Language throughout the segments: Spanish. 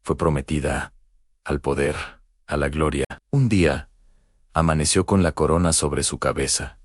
Fue prometida al poder, a la gloria. Un día, amaneció con la corona sobre su cabeza,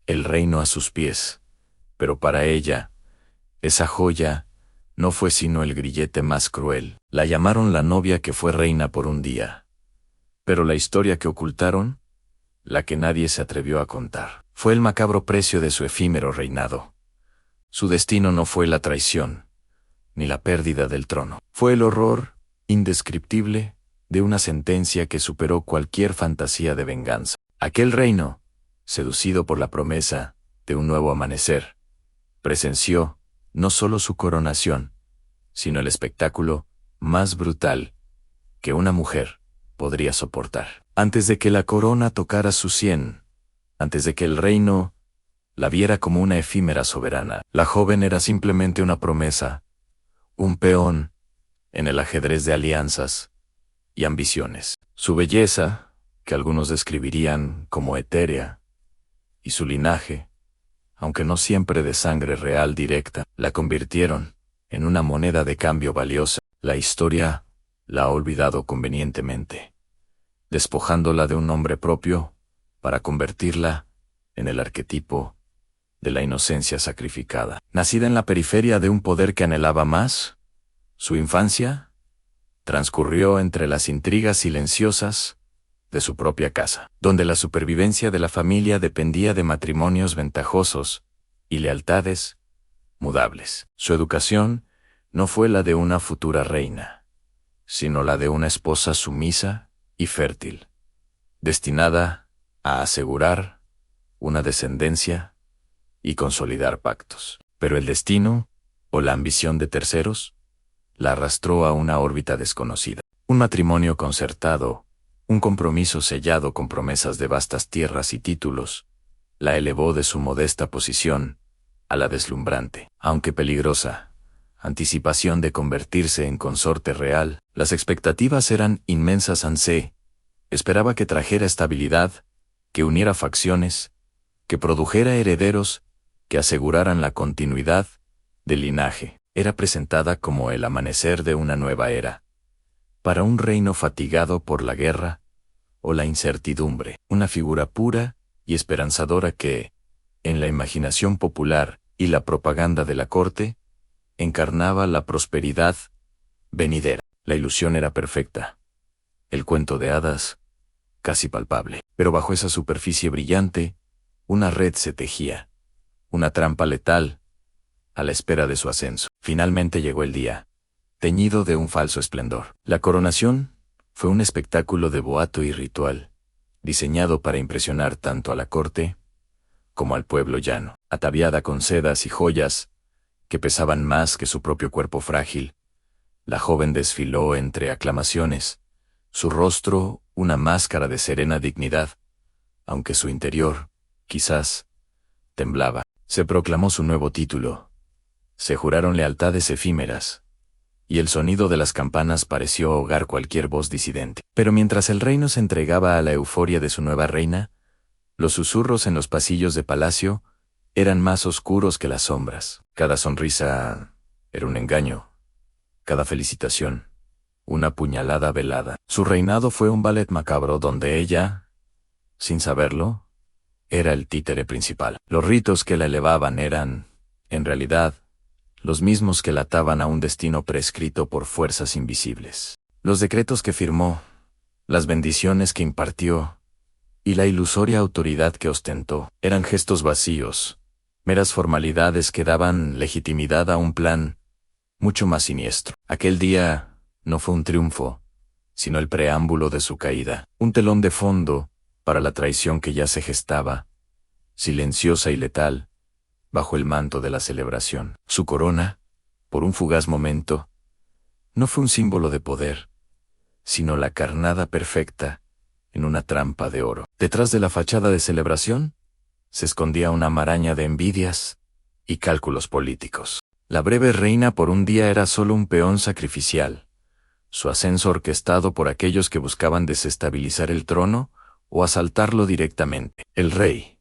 el reino a sus pies, pero para ella, esa joya no fue sino el grillete más cruel. La llamaron la novia que fue reina por un día. Pero la historia que ocultaron, la que nadie se atrevió a contar, fue el macabro precio de su efímero reinado. Su destino no fue la traición, ni la pérdida del trono. Fue el horror indescriptible de una sentencia que superó cualquier fantasía de venganza. Aquel reino, seducido por la promesa de un nuevo amanecer, presenció no solo su coronación, sino el espectáculo más brutal que una mujer podría soportar. Antes de que la corona tocara su sien, antes de que el reino la viera como una efímera soberana, la joven era simplemente una promesa, un peón en el ajedrez de alianzas y ambiciones. Su belleza, que algunos describirían como etérea, y su linaje, aunque no siempre de sangre real directa, la convirtieron en una moneda de cambio valiosa. La historia la ha olvidado convenientemente, despojándola de un nombre propio para convertirla en el arquetipo de la inocencia sacrificada. Nacida en la periferia de un poder que anhelaba más, su infancia transcurrió entre las intrigas silenciosas de su propia casa, donde la supervivencia de la familia dependía de matrimonios ventajosos y lealtades mudables. Su educación no fue la de una futura reina, sino la de una esposa sumisa y fértil, destinada a asegurar una descendencia y consolidar pactos. Pero el destino, o la ambición de terceros, la arrastró a una órbita desconocida. Un matrimonio concertado, un compromiso sellado con promesas de vastas tierras y títulos, la elevó de su modesta posición a la deslumbrante, aunque peligrosa, anticipación de convertirse en consorte real. Las expectativas eran inmensas. Ansé esperaba que trajera estabilidad, que uniera facciones, que produjera herederos, que aseguraran la continuidad del linaje. Era presentada como el amanecer de una nueva era, para un reino fatigado por la guerra o la incertidumbre, una figura pura y esperanzadora que, en la imaginación popular y la propaganda de la corte, encarnaba la prosperidad venidera. La ilusión era perfecta, el cuento de hadas casi palpable, pero bajo esa superficie brillante, una red se tejía, una trampa letal, a la espera de su ascenso. Finalmente llegó el día, teñido de un falso esplendor. La coronación fue un espectáculo de boato y ritual, diseñado para impresionar tanto a la corte como al pueblo llano. Ataviada con sedas y joyas que pesaban más que su propio cuerpo frágil, la joven desfiló entre aclamaciones, su rostro una máscara de serena dignidad, aunque su interior, quizás, temblaba. Se proclamó su nuevo título, se juraron lealtades efímeras, y el sonido de las campanas pareció ahogar cualquier voz disidente. Pero mientras el reino se entregaba a la euforia de su nueva reina, los susurros en los pasillos de palacio eran más oscuros que las sombras. Cada sonrisa era un engaño, cada felicitación una puñalada velada. Su reinado fue un ballet macabro donde ella, sin saberlo, era el títere principal. Los ritos que la elevaban eran, en realidad, los mismos que la ataban a un destino prescrito por fuerzas invisibles. Los decretos que firmó, las bendiciones que impartió, y la ilusoria autoridad que ostentó, eran gestos vacíos, meras formalidades que daban legitimidad a un plan mucho más siniestro. Aquel día no fue un triunfo, sino el preámbulo de su caída, un telón de fondo para la traición que ya se gestaba, silenciosa y letal, bajo el manto de la celebración. Su corona, por un fugaz momento, no fue un símbolo de poder, sino la carnada perfecta en una trampa de oro. Detrás de la fachada de celebración, se escondía una maraña de envidias y cálculos políticos. La breve reina por un día era solo un peón sacrificial, su ascenso orquestado por aquellos que buscaban desestabilizar el trono o asaltarlo directamente. El rey,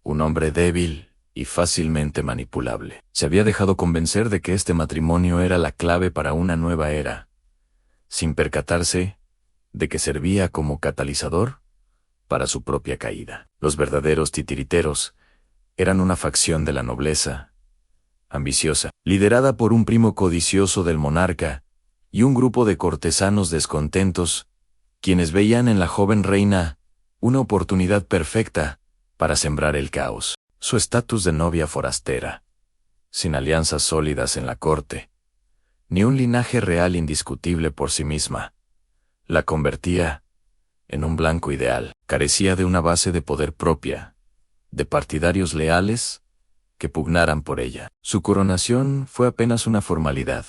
un hombre débil y fácilmente manipulable, se había dejado convencer de que este matrimonio era la clave para una nueva era, sin percatarse de que servía como catalizador para su propia caída. Los verdaderos titiriteros eran una facción de la nobleza, ambiciosa, liderada por un primo codicioso del monarca y un grupo de cortesanos descontentos, quienes veían en la joven reina una oportunidad perfecta para sembrar el caos. Su estatus de novia forastera, sin alianzas sólidas en la corte, ni un linaje real indiscutible por sí misma, la convertía en un blanco ideal. Carecía de una base de poder propia, de partidarios leales que pugnaran por ella. Su coronación fue apenas una formalidad,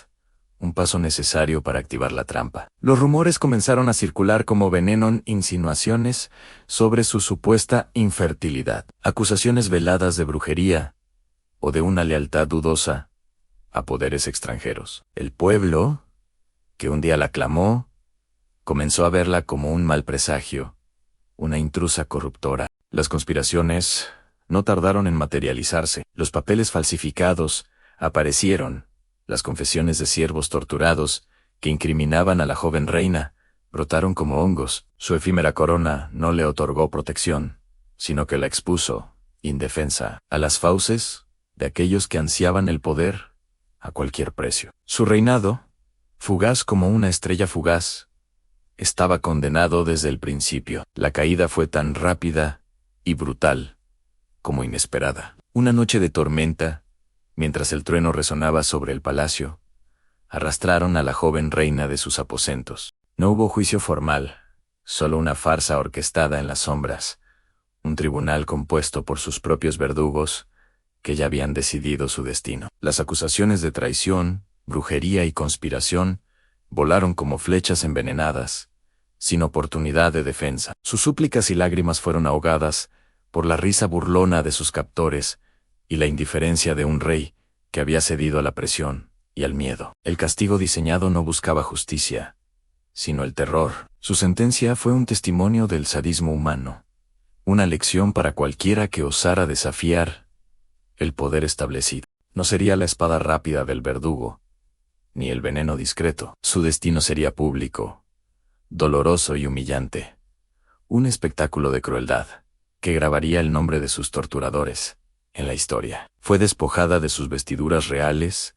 un paso necesario para activar la trampa. Los rumores comenzaron a circular como veneno, insinuaciones sobre su supuesta infertilidad, acusaciones veladas de brujería o de una lealtad dudosa a poderes extranjeros. El pueblo, que un día la aclamó, comenzó a verla como un mal presagio, una intrusa corruptora. Las conspiraciones no tardaron en materializarse. Los papeles falsificados aparecieron. Las confesiones de siervos torturados que incriminaban a la joven reina brotaron como hongos. Su efímera corona no le otorgó protección, sino que la expuso, indefensa, a las fauces de aquellos que ansiaban el poder a cualquier precio. Su reinado, fugaz como una estrella fugaz, estaba condenado desde el principio. La caída fue tan rápida y brutal como inesperada. Una noche de tormenta, mientras el trueno resonaba sobre el palacio, arrastraron a la joven reina de sus aposentos. No hubo juicio formal, solo una farsa orquestada en las sombras, un tribunal compuesto por sus propios verdugos que ya habían decidido su destino. Las acusaciones de traición, brujería y conspiración volaron como flechas envenenadas, sin oportunidad de defensa. Sus súplicas y lágrimas fueron ahogadas por la risa burlona de sus captores y la indiferencia de un rey que había cedido a la presión y al miedo. El castigo diseñado no buscaba justicia, sino el terror. Su sentencia fue un testimonio del sadismo humano, una lección para cualquiera que osara desafiar el poder establecido. No sería la espada rápida del verdugo, ni el veneno discreto. Su destino sería público, doloroso y humillante, un espectáculo de crueldad que grabaría el nombre de sus torturadores en la historia. Fue despojada de sus vestiduras reales,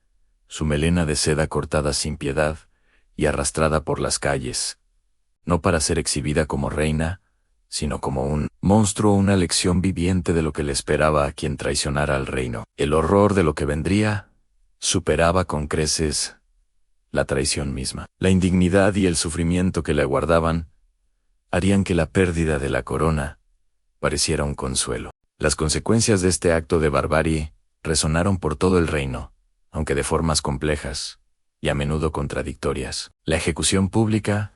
su melena de seda cortada sin piedad y arrastrada por las calles, no para ser exhibida como reina, sino como un monstruo, una lección viviente de lo que le esperaba a quien traicionara al reino. El horror de lo que vendría superaba con creces la traición misma. La indignidad y el sufrimiento que le aguardaban harían que la pérdida de la corona pareciera un consuelo. Las consecuencias de este acto de barbarie resonaron por todo el reino, aunque de formas complejas y a menudo contradictorias. La ejecución pública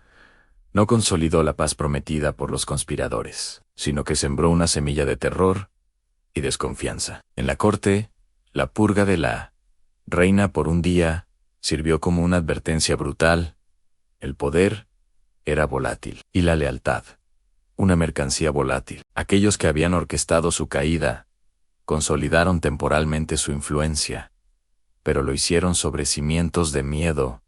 no consolidó la paz prometida por los conspiradores, sino que sembró una semilla de terror y desconfianza. En la corte, la purga de la reina por un día sirvió como una advertencia brutal. El poder era volátil, y la lealtad, una mercancía volátil. Aquellos que habían orquestado su caída consolidaron temporalmente su influencia, pero lo hicieron sobre cimientos de miedo,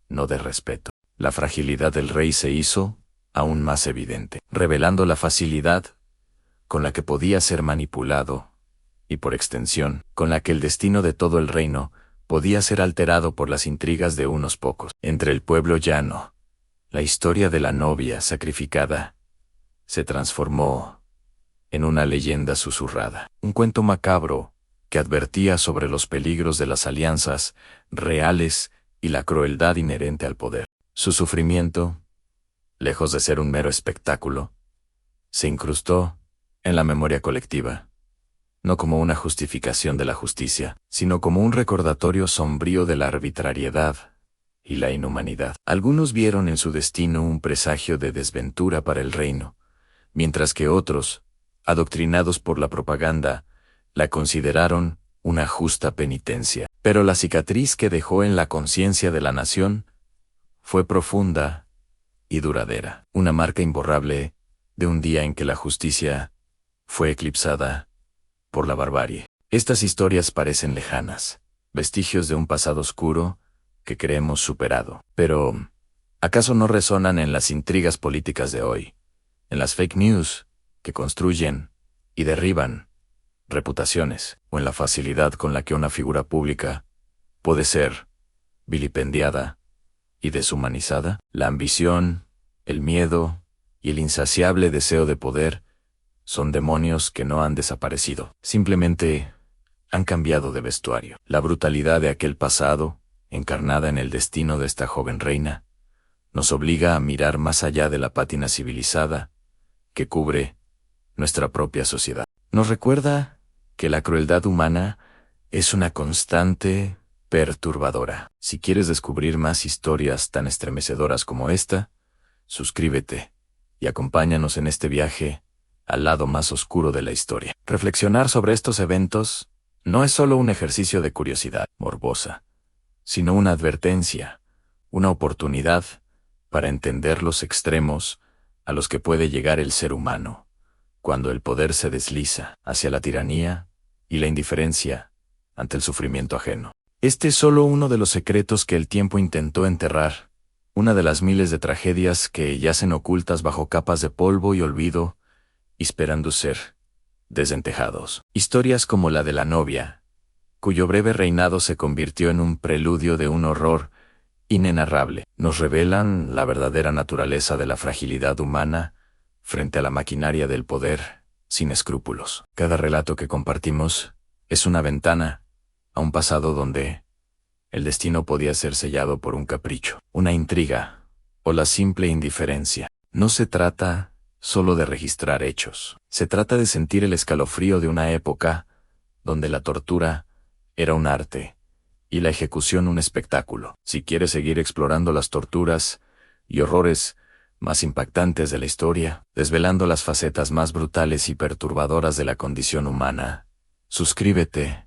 no de respeto. La fragilidad del rey se hizo aún más evidente, revelando la facilidad con la que podía ser manipulado, y por extensión, con la que el destino de todo el reino podía ser alterado por las intrigas de unos pocos. Entre el pueblo llano, la historia de la novia sacrificada se transformó en una leyenda susurrada, un cuento macabro que advertía sobre los peligros de las alianzas reales y la crueldad inherente al poder. Su sufrimiento, lejos de ser un mero espectáculo, se incrustó en la memoria colectiva, no como una justificación de la justicia, sino como un recordatorio sombrío de la arbitrariedad y la inhumanidad. Algunos vieron en su destino un presagio de desventura para el reino, mientras que otros, adoctrinados por la propaganda, la consideraron una justa penitencia. Pero la cicatriz que dejó en la conciencia de la nación fue profunda y duradera, una marca imborrable de un día en que la justicia fue eclipsada por la barbarie. Estas historias parecen lejanas, vestigios de un pasado oscuro que creemos superado, pero ¿Acaso no resonan en las intrigas políticas de hoy, en las fake news que construyen y derriban reputaciones, o en la facilidad con la que una figura pública puede ser vilipendiada y deshumanizada? La ambición, el miedo y el insaciable deseo de poder son demonios que no han desaparecido, simplemente han cambiado de vestuario. La brutalidad de aquel pasado, encarnada en el destino de esta joven reina, nos obliga a mirar más allá de la pátina civilizada que cubre nuestra propia sociedad. Nos recuerda que la crueldad humana es una constante perturbadora. Si quieres descubrir más historias tan estremecedoras como esta, suscríbete y acompáñanos en este viaje al lado más oscuro de la historia. Reflexionar sobre estos eventos no es solo un ejercicio de curiosidad morbosa, sino una advertencia, una oportunidad para entender los extremos a los que puede llegar el ser humano cuando el poder se desliza hacia la tiranía y la indiferencia ante el sufrimiento ajeno. Este es solo uno de los secretos que el tiempo intentó enterrar, una de las miles de tragedias que yacen ocultas bajo capas de polvo y olvido, esperando ser desentejados. Historias como la de la novia, cuyo breve reinado se convirtió en un preludio de un horror inenarrable, nos revelan la verdadera naturaleza de la fragilidad humana frente a la maquinaria del poder sin escrúpulos. Cada relato que compartimos es una ventana a un pasado donde el destino podía ser sellado por un capricho, una intriga o la simple indiferencia. No se trata solo de registrar hechos, se trata de sentir el escalofrío de una época donde la tortura era un arte y la ejecución un espectáculo. Si quieres seguir explorando las torturas y horrores más impactantes de la historia, desvelando las facetas más brutales y perturbadoras de la condición humana, suscríbete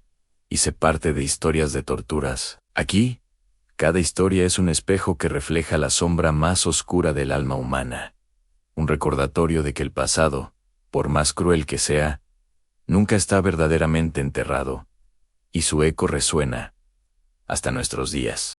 y sé parte de Historias de Torturas. Aquí, cada historia es un espejo que refleja la sombra más oscura del alma humana, un recordatorio de que el pasado, por más cruel que sea, nunca está verdaderamente enterrado, y su eco resuena hasta nuestros días.